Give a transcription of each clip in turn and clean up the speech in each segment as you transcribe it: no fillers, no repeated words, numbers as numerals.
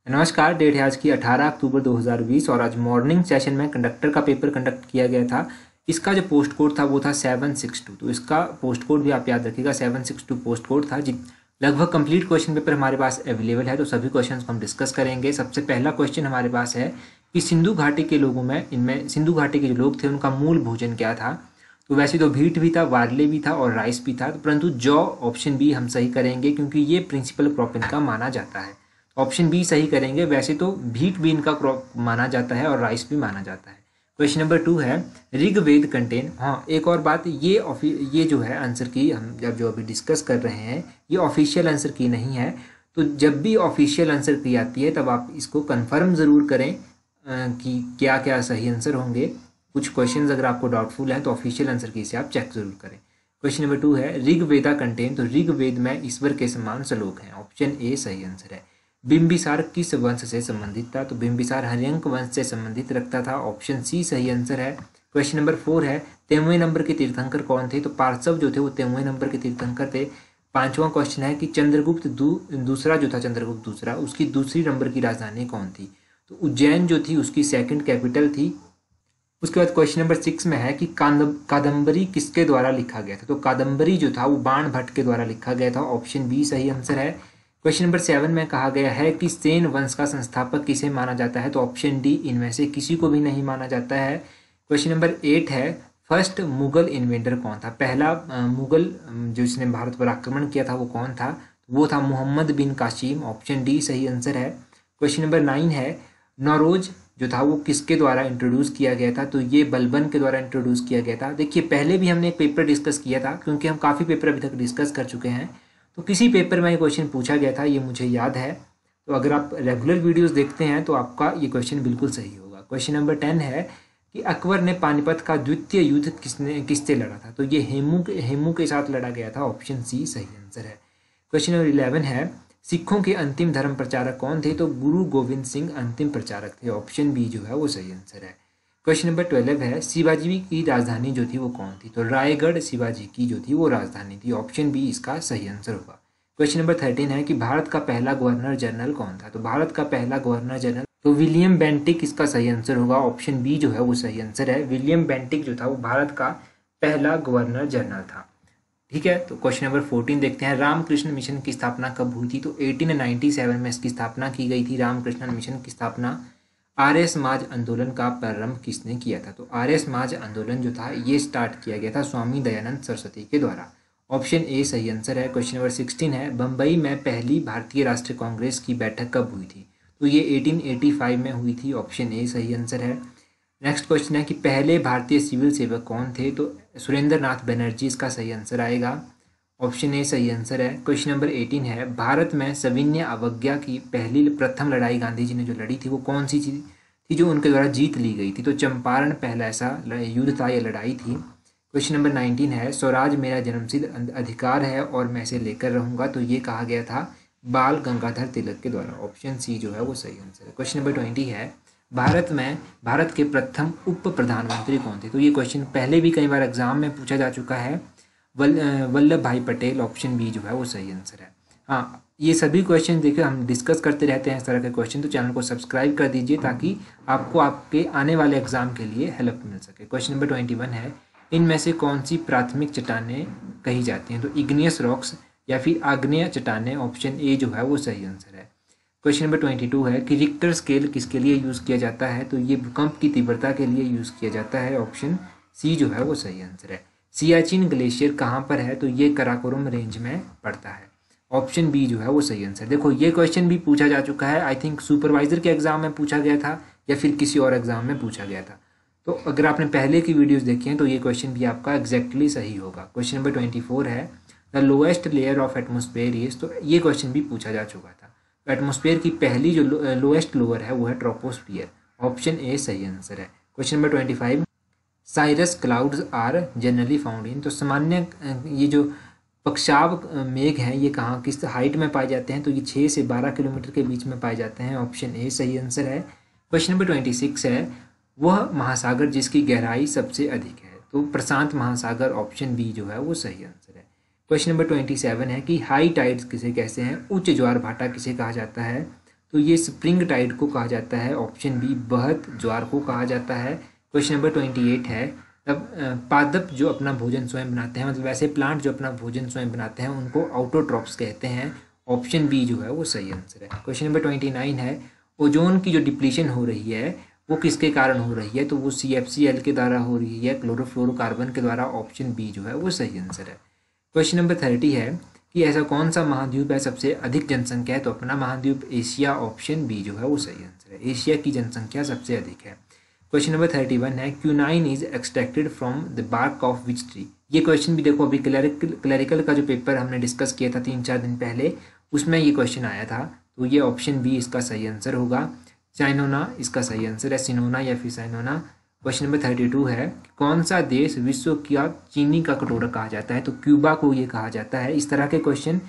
नमस्कार। डेट है आज की 18 अक्टूबर 2020 और आज मॉर्निंग सेशन में कंडक्टर का पेपर कंडक्ट किया गया था। इसका जो पोस्ट कोड था वो था 762। तो इसका पोस्ट कोड भी आप याद रखिएगा, 762 पोस्ट कोड था। लगभग कंप्लीट क्वेश्चन पेपर हमारे पास अवेलेबल है, तो सभी क्वेश्चन को हम डिस्कस करेंगे। सबसे पहला क्वेश्चन हमारे पास है कि सिंधु घाटी के लोगों में सिंधु घाटी के जो लोग थे उनका मूल भोजन क्या था। तो वैसे तो व्हीट भी था, बार्ले भी था और राइस भी था, परंतु जौ ऑप्शन बी हम सही करेंगे क्योंकि ये प्रिंसिपल क्रॉप इनका माना जाता है। ऑप्शन बी सही करेंगे। वैसे तो व्हीट भी इनका क्रॉप माना जाता है और राइस भी माना जाता है। क्वेश्चन नंबर 2 है ऋग्वेद कंटेन। हाँ, एक और बात, ये जो है आंसर की हम जब जो अभी डिस्कस कर रहे हैं ये ऑफिशियल आंसर की नहीं है। तो जब भी ऑफिशियल आंसर की आती है तब आप इसको कंफर्म ज़रूर करें कि क्या क्या सही आंसर होंगे। कुछ क्वेश्चंस अगर आपको डाउटफुल है तो ऑफिशियल आंसर की से आप चेक जरूर करें। क्वेश्चन नंबर 2 है ऋग्वेदा कंटेन। तो ऋग्वेद में ईश्वर के समान श्लोक हैं। ऑप्शन ए सही आंसर है। बिंबिसार किस वंश से संबंधित था। तो बिंबिसार हर्यंक वंश से संबंधित रखता था। ऑप्शन सी सही आंसर है। क्वेश्चन नंबर 4 है 13वें नंबर के तीर्थंकर कौन थे। तो पार्थिव जो थे वो 13वें नंबर के तीर्थंकर थे। 5वां क्वेश्चन है कि चंद्रगुप्त दूसरा जो था, चंद्रगुप्त दूसरा, उसकी दूसरी नंबर की राजधानी कौन थी। तो उज्जैन जो थी उसकी सेकंड कैपिटल थी। उसके बाद क्वेश्चन नंबर 6 में है कि कादम्बरी किसके द्वारा लिखा गया था। तो कादम्बरी जो था वो बाण भट्ट के द्वारा लिखा गया था। ऑप्शन बी सही आंसर है। क्वेश्चन नंबर 7 में कहा गया है कि सेन वंश का संस्थापक किसे माना जाता है। तो ऑप्शन डी इनमें से किसी को भी नहीं माना जाता है। क्वेश्चन नंबर 8 है फर्स्ट मुगल इन्वेडर कौन था। पहला मुगल जो इसने भारत पर आक्रमण किया था वो कौन था। वो था मोहम्मद बिन कासिम। ऑप्शन डी सही आंसर है। क्वेश्चन नंबर 9 है नौरोज जो था वो किसके द्वारा इंट्रोड्यूस किया गया था। तो ये बलबन के द्वारा इंट्रोड्यूस किया गया था। देखिए पहले भी हमने एक पेपर डिस्कस किया था, क्योंकि हम काफ़ी पेपर अभी तक डिस्कस कर चुके हैं, तो किसी पेपर में ये क्वेश्चन पूछा गया था, ये मुझे याद है। तो अगर आप रेगुलर वीडियोस देखते हैं तो आपका ये क्वेश्चन बिल्कुल सही होगा। क्वेश्चन नंबर 10 है कि अकबर ने पानीपत का द्वितीय युद्ध किससे लड़ा था। तो ये हेमू के साथ लड़ा गया था। ऑप्शन सी सही आंसर है। क्वेश्चन नंबर 11 है सिखों के अंतिम धर्म प्रचारक कौन थे। तो गुरु गोविंद सिंह अंतिम प्रचारक थे। ऑप्शन बी जो है वो सही आंसर है। क्वेश्चन नंबर 12 है शिवाजी की राजधानी जो थी वो कौन थी। तो रायगढ़ शिवाजी की जो थी वो राजधानी थी। ऑप्शन बी इसका सही आंसर होगा। क्वेश्चन नंबर 13 है कि भारत का पहला गवर्नर जनरल कौन था। तो भारत का पहला गवर्नर जनरल तो विलियम बेंटिक इसका सही आंसर होगा। ऑप्शन बी जो है वो सही आंसर है। विलियम बेंटिक जो था वो भारत का पहला गवर्नर जनरल था। ठीक है, तो क्वेश्चन नंबर 14 देखते हैं रामकृष्ण मिशन की स्थापना कब हुई थी। तो 1897 में इसकी स्थापना की गई थी। रामकृष्ण मिशन की स्थापना आर्य समाज आंदोलन का प्रारंभ किसने किया था। तो आर्य समाज आंदोलन जो था ये स्टार्ट किया गया था स्वामी दयानंद सरस्वती के द्वारा। ऑप्शन ए सही आंसर है। क्वेश्चन नंबर 16 है बम्बई में पहली भारतीय राष्ट्रीय कांग्रेस की बैठक कब हुई थी। तो ये 1885 में हुई थी। ऑप्शन ए सही आंसर है। नेक्स्ट क्वेश्चन है कि पहले भारतीय सिविल सेवक कौन थे। तो सुरेंद्र नाथ बनर्जी इसका सही आंसर आएगा। ऑप्शन ए सही आंसर है। क्वेश्चन नंबर 18 है भारत में सविनय अवज्ञा की प्रथम लड़ाई गांधी जी ने जो लड़ी थी वो कौन सी थी जो उनके द्वारा जीत ली गई थी। तो चंपारण पहला ऐसा युद्ध था या लड़ाई थी। क्वेश्चन नंबर 19 है स्वराज मेरा जन्मसिद्ध अधिकार है और मैं इसे लेकर रहूंगा। तो ये कहा गया था बाल गंगाधर तिलक के द्वारा। ऑप्शन सी जो है वो सही आंसर है। क्वेश्चन नंबर 20 है भारत के प्रथम उप प्रधानमंत्री कौन थे। तो ये क्वेश्चन पहले भी कई बार एग्जाम में पूछा जा चुका है। वल्लभ भाई पटेल। ऑप्शन बी जो है वो सही आंसर है। हाँ, ये सभी क्वेश्चन देखिए हम डिस्कस करते रहते हैं इस तरह के क्वेश्चन, तो चैनल को सब्सक्राइब कर दीजिए ताकि आपको आपके आने वाले एग्जाम के लिए हेल्प मिल सके। क्वेश्चन नंबर 21 है इनमें से कौन सी प्राथमिक चट्टानें कही जाती हैं। तो इग्नियस रॉक्स या फिर आग्नेय चट्टानें। ऑप्शन ए जो है वो सही आंसर है। क्वेश्चन नंबर 22 है कि रिक्टर स्केल किसके लिए यूज़ किया जाता है। तो ये भूकंप की तीव्रता के लिए यूज़ किया जाता है। ऑप्शन सी जो है वो सही आंसर है। सियाचिन ग्लेशियर कहाँ पर है। तो ये कराकोरम रेंज में पड़ता है। ऑप्शन बी जो है वो सही आंसर। देखो ये क्वेश्चन भी पूछा जा चुका है, आई थिंक सुपरवाइजर के एग्जाम में पूछा गया था या फिर किसी और एग्जाम में पूछा गया था। तो अगर आपने पहले की वीडियोज़ देखी हैं तो ये क्वेश्चन भी आपका एग्जैक्टली सही होगा। क्वेश्चन नंबर 24 है the lowest layer of atmosphere is. तो ये क्वेश्चन भी पूछा जा चुका था। एटमॉस्फेयर की पहली जो लोएस्ट लोअर है वो है ट्रोपोस्फियर। ऑप्शन ए सही आंसर है। Question number 25 cirrus clouds are generally found in. तो सामान्य ये जो पक्षाव मेघ हैं ये कहाँ किस हाइट में पाए जाते हैं। तो ये 6 से 12 किलोमीटर के बीच में पाए जाते हैं। ऑप्शन ए सही आंसर है। क्वेश्चन नंबर 26 है वह महासागर जिसकी गहराई सबसे अधिक है। तो प्रशांत महासागर। ऑप्शन बी जो है वो सही आंसर है। क्वेश्चन नंबर 27 है कि हाई टाइड्स किसे कहते हैं, उच्च ज्वार भाटा किसे कहा जाता है। तो ये स्प्रिंग टाइड को कहा जाता है, ऑप्शन बी बहत ज्वार को कहा जाता है। क्वेश्चन नंबर 28 है, तब पादप जो अपना भोजन स्वयं बनाते हैं, मतलब ऐसे प्लांट जो अपना भोजन स्वयं बनाते हैं उनको ऑटोट्रॉप्स कहते हैं, ऑप्शन बी जो है वो सही आंसर है। क्वेश्चन नंबर 29 है, ओजोन की जो डिप्लीशन हो रही है वो किसके कारण हो रही है, तो वो CFCl के द्वारा हो रही है, क्लोरोफ्लोरोकार्बन के द्वारा, ऑप्शन बी जो है वो सही आंसर है। क्वेश्चन नंबर 30 है कि ऐसा कौन सा महाद्वीप है सबसे अधिक जनसंख्या है, तो अपना महाद्वीप एशिया, ऑप्शन बी जो है वो सही आंसर है, एशिया की जनसंख्या सबसे अधिक है। क्वेश्चन नंबर 31 है, quinine is extracted from the bark of which tree. ये क्वेश्चन भी देखो, अभी क्लरिकल का जो पेपर हमने डिस्कस किया था 3-4 दिन पहले, उसमें ये क्वेश्चन आया था, तो ये ऑप्शन बी इसका सही आंसर होगा, चाइनोना इसका सही आंसर है, सिनोना या फिर साइनोना। क्वेश्चन नंबर 32 है, कौन सा देश विश्व का चीनी का कटोरा कहा जाता है, तो क्यूबा को ये कहा जाता है। इस तरह के क्वेश्चन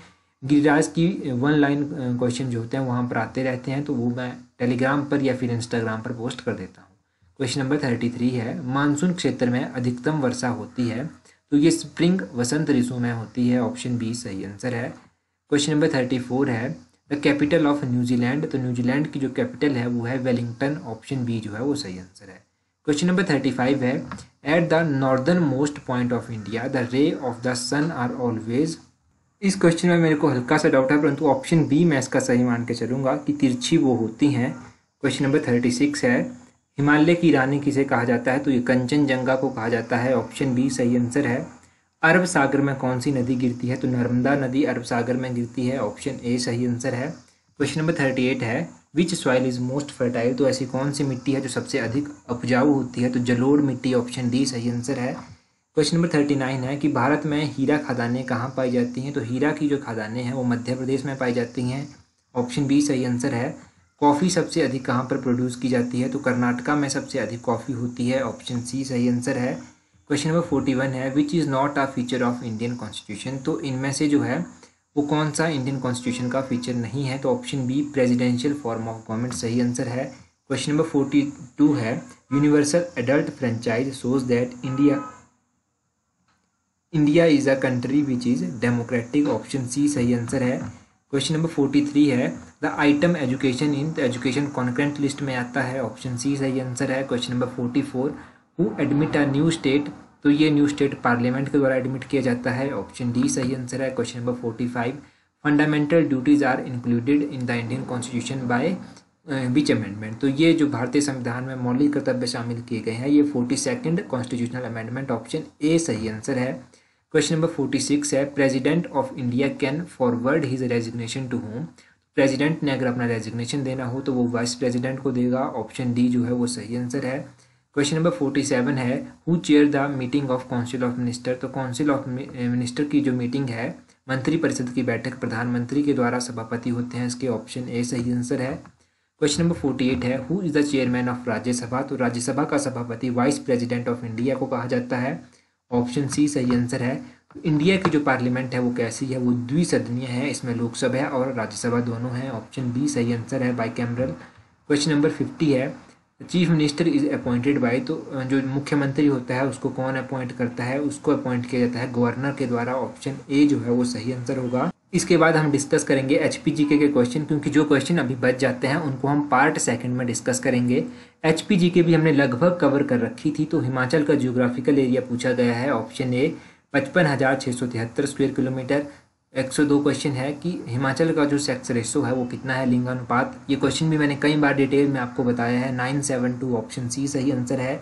गिरिराज की 1 लाइन क्वेश्चन जो होते हैं वहाँ पर आते रहते हैं, तो वो मैं टेलीग्राम पर या फिर इंस्टाग्राम पर पोस्ट कर देता हूँ। क्वेश्चन नंबर 33 है, मानसून क्षेत्र में अधिकतम वर्षा होती है, तो ये स्प्रिंग वसंत ऋतु में होती है, ऑप्शन बी सही आंसर है। क्वेश्चन नंबर 34 है, द कैपिटल ऑफ न्यूजीलैंड, तो न्यूजीलैंड की जो कैपिटल है वो है वेलिंगटन, ऑप्शन बी जो है वो सही आंसर है। क्वेश्चन नंबर 35 है, at the northern most point of India the ray of the sun are always. इस क्वेश्चन में मेरे को हल्का सा डाउट है, परंतु ऑप्शन बी मैं इसका सही मान के चलूँगा कि तिरछी वो होती हैं। क्वेश्चन नंबर 36 है, हिमालय की रानी किसे कहा जाता है, तो ये कंचनजंगा को कहा जाता है, ऑप्शन बी सही आंसर है। अरब सागर में कौन सी नदी गिरती है, तो नर्मदा नदी अरब सागर में गिरती है, ऑप्शन ए सही आंसर है। क्वेश्चन नंबर 38 है, विच सॉइल इज मोस्ट फर्टाइल, तो ऐसी कौन सी मिट्टी है जो सबसे अधिक उपजाऊ होती है, तो जलोढ़ मिट्टी, ऑप्शन डी सही आंसर है। क्वेश्चन नंबर 39 है कि भारत में हीरा खदानें कहाँ पाई जाती हैं, तो हीरा की जो खदानें हैं वो मध्य प्रदेश में पाई जाती हैं, ऑप्शन बी सही आंसर है। कॉफ़ी सबसे अधिक कहाँ पर प्रोड्यूस की जाती है, तो कर्नाटका में सबसे अधिक कॉफ़ी होती है, ऑप्शन सी सही आंसर है। क्वेश्चन नंबर 41 है, which is not a feature of Indian constitution, तो इनमें से जो है वो कौन सा इंडियन कॉन्स्टिट्यूशन का फीचर नहीं है, तो option B presidential form of government सही आंसर है। क्वेश्चन नंबर 42 है, universal adult franchise shows that India is a country which is democratic, option C सही आंसर है। क्वेश्चन नंबर 43 है, the item education in the education concurrent list में आता है, option C सही आंसर है। Question number 44, who admit a new state, तो ये न्यू स्टेट पार्लियामेंट के द्वारा एडमिट किया जाता है, ऑप्शन डी सही आंसर है। Question number 45, fundamental duties are included in the Indian constitution by which amendment, तो ये जो भारतीय संविधान में मौलिक कर्तव्य शामिल किए गए हैं ये 42nd constitutional amendment, option A सही आंसर है। क्वेश्चन नंबर 46 है, President of India can forward his resignation to home, president ने अगर अपना रेजिग्नेशन देना हो तो वो वाइस प्रेसिडेंट को देगा, ऑप्शन डी जो है वो सही आंसर है। क्वेश्चन नंबर 47 है, who chair the meeting of council of minister, तो काउंसिल ऑफ मिनिस्टर की जो मीटिंग है, मंत्री परिषद की बैठक प्रधानमंत्री के द्वारा सभापति होते हैं, इसके ऑप्शन ए सही आंसर है। क्वेश्चन नंबर 48 है, who is the chairman of Rajya Sabha, तो राज्यसभा का सभापति वाइस प्रेसिडेंट ऑफ इंडिया को कहा जाता है, ऑप्शन सी सही आंसर है। इंडिया की जो पार्लियामेंट है वो कैसी है, वो द्विसदनीय है, इसमें लोकसभा और राज्यसभा दोनों हैं, ऑप्शन बी सही आंसर है, बाइकैमरल। क्वेश्चन नंबर 50 है, chief minister is appointed by, तो जो मुख्यमंत्री होता है उसको कौन अपॉइंट करता है, उसको अपॉइंट किया जाता है गवर्नर के द्वारा, ऑप्शन ए जो है वो सही आंसर होगा। इसके बाद हम डिस्कस करेंगे HPGK के क्वेश्चन, क्योंकि जो क्वेश्चन अभी बच जाते हैं उनको हम पार्ट सेकंड में डिस्कस करेंगे। HPGK भी हमने लगभग कवर कर रखी थी, तो हिमाचल का जियोग्राफिकल एरिया पूछा गया है, option A 55,673 square kilometre. 102 question है कि हिमाचल का जो सेक्स रेशो है वो कितना है, लिंगानुपात, ये क्वेश्चन भी मैंने कई बार डिटेल में आपको बताया है, 972, ऑप्शन सी सही आंसर है।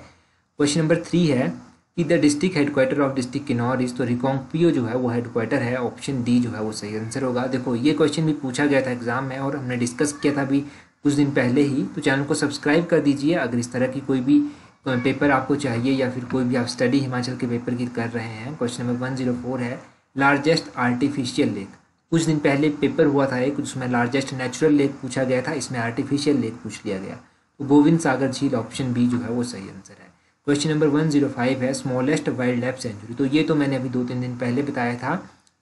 क्वेश्चन नंबर 3 है कि the district headquarter of district Kinnaur is, तो रिकांगपिओ जो है वो हेडक्वार्टर है, ऑप्शन डी जो है वो सही आंसर होगा। देखो ये क्वेश्चन भी पूछा गया था एग्जाम में और हमने डिस्कस किया था अभी कुछ दिन पहले ही, तो चैनल को सब्सक्राइब कर दीजिए अगर इस तरह की कोई भी पेपर आपको चाहिए या फिर कोई भी आप स्टडी हिमाचल के पेपर की कर रहे हैं। क्वेश्चन नंबर 104 है, लार्जेस्ट आर्टिफिशियल लेक, कुछ दिन पहले पेपर हुआ था एक, उसमें लार्जेस्ट नेचुरल लेक पूछा गया था, इसमें आर्टिफिशियल लेक पूछ लिया गया, तो गोविंद सागर झील, ऑप्शन बी जो है वो सही आंसर है। क्वेश्चन नंबर 105 है, स्मॉलेस्ट वाइल्ड लाइफ सेंचुरी, तो ये तो मैंने अभी 2-3 दिन पहले बताया था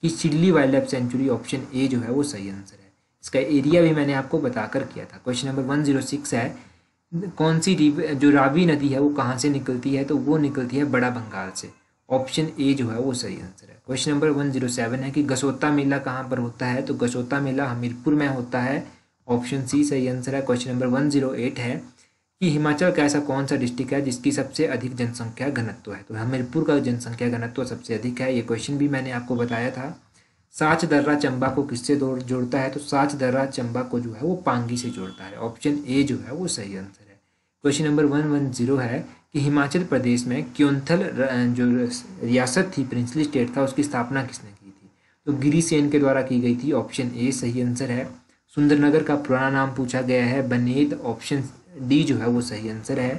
कि chilli wild life sanctuary, option A जो है वो सही आंसर है, इसका एरिया भी मैंने आपको बताकर किया था। क्वेश्चन नंबर 106 है, कौन सी जो रावी नदी है वो कहाँ से निकलती है, तो वो निकलती है बड़ा बंगाल से, ऑप्शन ए जो है वो सही आंसर है। क्वेश्चन नंबर 107 है कि गसोता मेला कहाँ पर होता है, तो गसोता मेला हमीरपुर में होता है, ऑप्शन सी सही आंसर है। क्वेश्चन नंबर 108 है कि हिमाचल का ऐसा कौन सा डिस्ट्रिक्ट है जिसकी सबसे अधिक जनसंख्या घनत्व है। तो हमीरपुर का जनसंख्या घनत्व सबसे अधिक है। ये क्वेश्चन भी मैंने आपको बताया था। साच दर्रा चंबा को किससे जोड़ता है? तो साच दर्रा चंबा को जो है वो पांगी से जोड़ता है। ऑप्शन ए जो है वो सही आंसर है। क्वेश्चन नंबर 110 है कि हिमाचल प्रदेश में क्योंथल जो रियासत थी, प्रिंसली स्टेट था, उसकी स्थापना किसने की थी? तो गिरिसेन के द्वारा की गई थी। ऑप्शन ए सही आंसर है। सुंदरनगर का पुराना नाम पूछा गया है बनेद। ऑप्शन डी जो है वो सही आंसर है।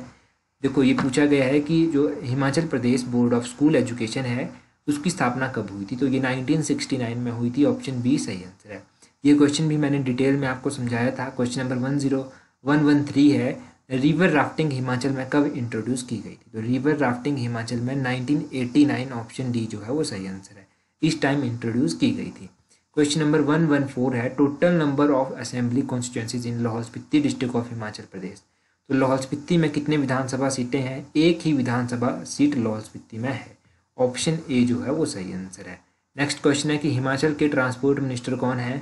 देखो ये पूछा गया है कि जो Himachal Pradesh board of school education है उसकी स्थापना कब हुई थी? तो ये 1969 में हुई थी। ऑप्शन बी सही आंसर है। ये क्वेश्चन भी मैंने डिटेल में आपको समझाया था। क्वेश्चन नंबर 10113 है रिवर राफ्टिंग हिमाचल में कब इंट्रोड्यूस की गई थी? तो रिवर राफ्टिंग हिमाचल में 1989। ऑप्शन डी जो है वो सही आंसर है। इस टाइम इंट्रोड्यूस की गई थी। क्वेश्चन नंबर 114 है total number of assembly constituencies in Lahaul Spiti district of Himachal Pradesh. तो लाहौल स्पीति में कितने विधानसभा सीटें हैं? एक ही विधानसभा सीट लाहौल स्पीति में है। ऑप्शन ए जो है वो सही आंसर है। नेक्स्ट क्वेश्चन है कि हिमाचल के ट्रांसपोर्ट मिनिस्टर कौन है?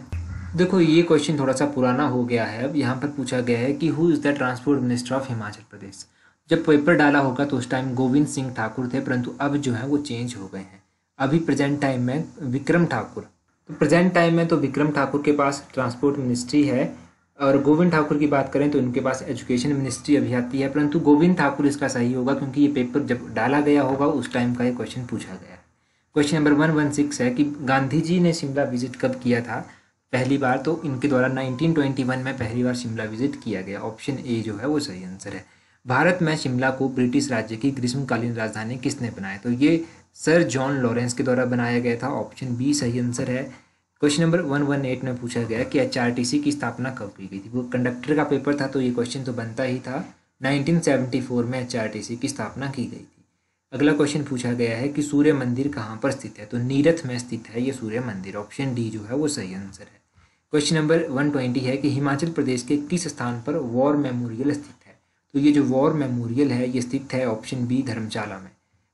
देखो ये क्वेश्चन थोड़ा सा पुराना हो गया है। अब यहाँ पर पूछा गया है कि who is the transport minister of Himachal Pradesh. जब पेपर डाला होगा तो उस टाइम गोविंद सिंह ठाकुर थे, परंतु अब जो है वो चेंज हो गए हैं। अभी प्रेजेंट टाइम में विक्रम ठाकुर, तो प्रेजेंट टाइम में तो विक्रम ठाकुर के पास ट्रांसपोर्ट मिनिस्ट्री है, और गोविंद ठाकुर की बात करें तो इनके पास एजुकेशन मिनिस्ट्री अभी आती है, परंतु गोविंद ठाकुर इसका सही होगा क्योंकि ये पेपर जब डाला गया होगा उस टाइम का ये क्वेश्चन पूछा गया है। क्वेश्चन नंबर 116 है कि गांधी जी ने शिमला विजिट कब किया था पहली बार? तो इनके द्वारा 1921 में पहली बार शिमला विजिट किया गया। ऑप्शन ए जो है वो सही आंसर है। भारत में शिमला को ब्रिटिश राज्य की ग्रीष्मकालीन राजधानी किसने बनाया? तो ये सर जॉन लॉरेंस के द्वारा बनाया गया था। ऑप्शन बी सही आंसर है। क्वेश्चन नंबर 118 में पूछा गया कि HRTC की स्थापना कब की गई थी? वो कंडक्टर का पेपर था तो ये क्वेश्चन तो बनता ही था। 1974 में HRTC की स्थापना की गई थी। अगला क्वेश्चन पूछा गया है कि सूर्य मंदिर कहाँ पर स्थित है? तो नीरथ में स्थित है ये सूर्य मंदिर। ऑप्शन डी जो है वो सही आंसर है। क्वेश्चन नंबर 120 है कि हिमाचल प्रदेश के किस स्थान पर वॉर मेमोरियल स्थित है? तो ये जो वॉर मेमोरियल है ये स्थित है ऑप्शन बी धर्मशाला में।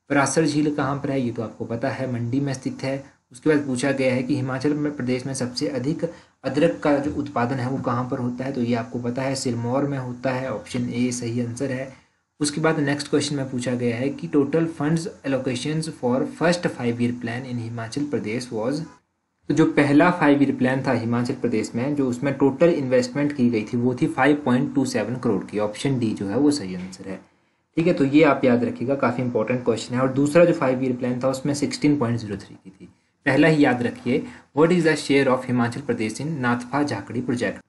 परासर झील कहाँ पर है? ये तो आपको पता है, मंडी में स्थित है। उसके बाद पूछा गया है कि हिमाचल प्रदेश में सबसे अधिक अदरक का जो उत्पादन है वो कहाँ पर होता है? तो ये आपको पता है, सिरमौर में होता है। ऑप्शन ए सही आंसर है। उसके बाद नेक्स्ट क्वेश्चन में पूछा गया है कि total funds allocations for first 5 year plan in Himachal Pradesh was. तो जो पहला 5 ईयर प्लान था हिमाचल प्रदेश में, जो उसमें टोटल इन्वेस्टमेंट की गई थी वो थी 5.27 करोड़ की। ऑप्शन डी जो है वो सही आंसर है। ठीक है, तो ये आप याद रखिएगा, काफ़ी इंपॉर्टेंट क्वेश्चन है। और दूसरा जो 5 ईयर प्लान था उसमें 16.03 की थी। पहला ही याद रखिए, what is the share of Himachal Pradesh in Nathpa Jhakri project.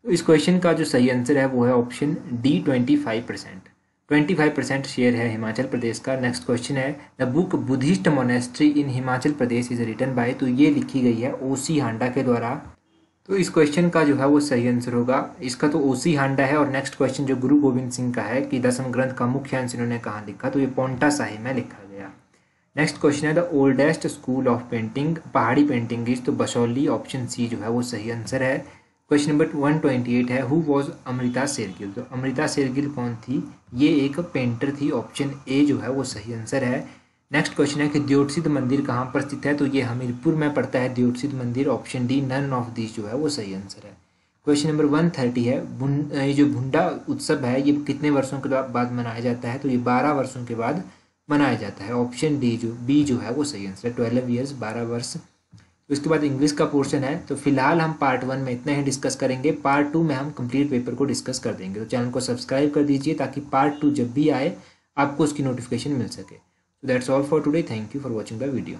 तो इस क्वेश्चन का जो सही आंसर है वो है ऑप्शन डी 25%। 25% शेयर है हिमाचल प्रदेश का। नेक्स्ट क्वेश्चन है the book Buddhist monastery in Himachal Pradesh is written by. तो ये लिखी गई है ओसी हांडा के द्वारा। तो इस क्वेश्चन का जो है वो सही आंसर होगा, इसका तो ओसी हांडा है। और नेक्स्ट क्वेश्चन जो गुरु गोविंद सिंह का है कि दसम ग्रंथ का मुख्य अंश इन्होंने कहाँ लिखा? तो ये पोंटा साहिब में लिखा गया। नेक्स्ट क्वेश्चन है the oldest school of painting पहाड़ी पेंटिंग इज। तो बसौली। ऑप्शन सी जो है वो सही आंसर है। क्वेश्चन नंबर 128 है हु वॉज अमृता शेरगिल। तो अमृता शेरगिल कौन थी? ये एक पेंटर थी। ऑप्शन ए जो है वो सही आंसर है। नेक्स्ट क्वेश्चन है कि द्योतसिद्ध मंदिर कहाँ पर स्थित है? तो ये हमीरपुर में पड़ता है द्योतसिद्ध मंदिर। Option D none of this जो है वो सही आंसर है। क्वेश्चन नंबर 130 है ये जो भुंडा उत्सव है ये कितने वर्षों के बाद मनाया जाता है? तो ये 12 वर्षों के बाद मनाया जाता है। ऑप्शन बी जो है वो सही आंसर है। 12 ईयर्स 12 वर्ष। उसके बाद इंग्लिश का पोर्शन है। तो फिलहाल हम पार्ट 1 में इतना ही डिस्कस करेंगे। पार्ट 2 में हम कंप्लीट पेपर को डिस्कस कर देंगे। तो चैनल को सब्सक्राइब कर दीजिए ताकि पार्ट 2 जब भी आए आपको उसकी नोटिफिकेशन मिल सके। So that's all for today. Thank you for watching the video.